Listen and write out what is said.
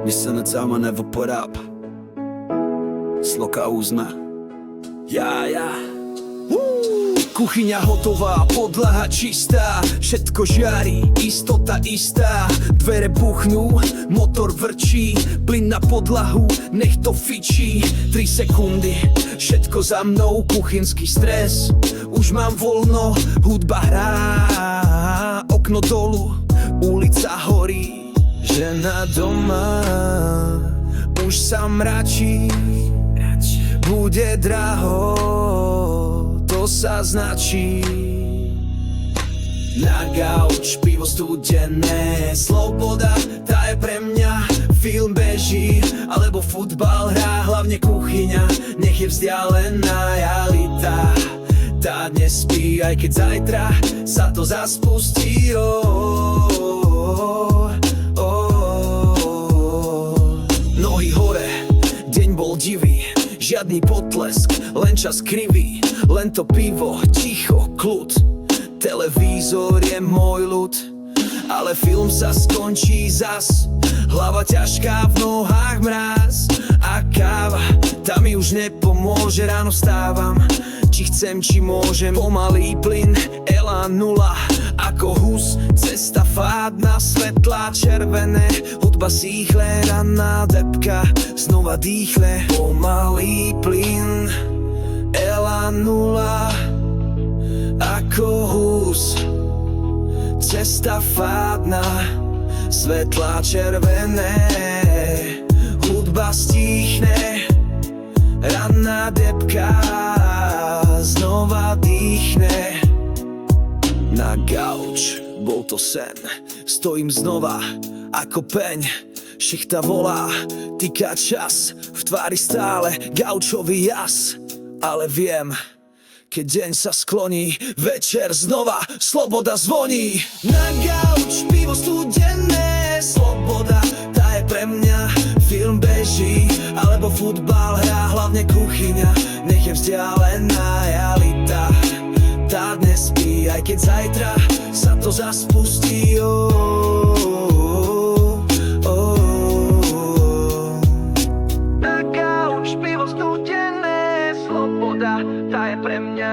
Missing the time I never put up. Sloka úzna. Ja. Kuchyňa hotová, podlaha čistá, všetko žiari, istota istá. Dvere buchnú, motor vrčí, plyn na podlahu, nech to fičí. 3 sekundy, všetko za mnou, kuchynský stres. Už mám voľno, hudba hrá, okno dolu, ulica horí. Žena doma, už sa mračí, bude draho, to sa značí. Na gauč, pivo studené, sloboda, tá je pre mňa. Film beží, alebo futbal hrá, hlavne kuchyňa, nech je vzdialená realita. Tá dnes spí, aj keď zajtra sa to zaspustí. Nohy hore, deň bol divý, žiadny potlesk, len čas krivý. Len to pivo, ticho, kľud. Televízor je môj ľud, ale film sa skončí zas. Hlava ťažká, v nohách mráz. A káva, tá mi už nepomôže. Ráno stávam, či chcem, či môžem. Pomalý plyn, elán nula, ako hus, cesta fádna, svetlá červené. Hudba síchle, ranná depka, znova dýchle. Pomalý plyn, elán nula, ako hus, cesta fádna, svetlá červené. Hudba stíchne, ranná depka, znova dýchne. Na gauč, bol to sen, stojím znova ako peň. Šichta volá, týka čas, v tvári stále gaučový jas. Ale viem, keď deň sa skloní, večer znova sloboda zvoní. Na gauč, pivo studené, sloboda, tá je pre mňa. Film beží, alebo futbal hrá, hlavne kuchyňa, nech je vzdialená realita. Tá dnes spí, aj keď zajtra sa to zaspustí. Na gauč, pivo studené, sloboda, tá je pre mňa.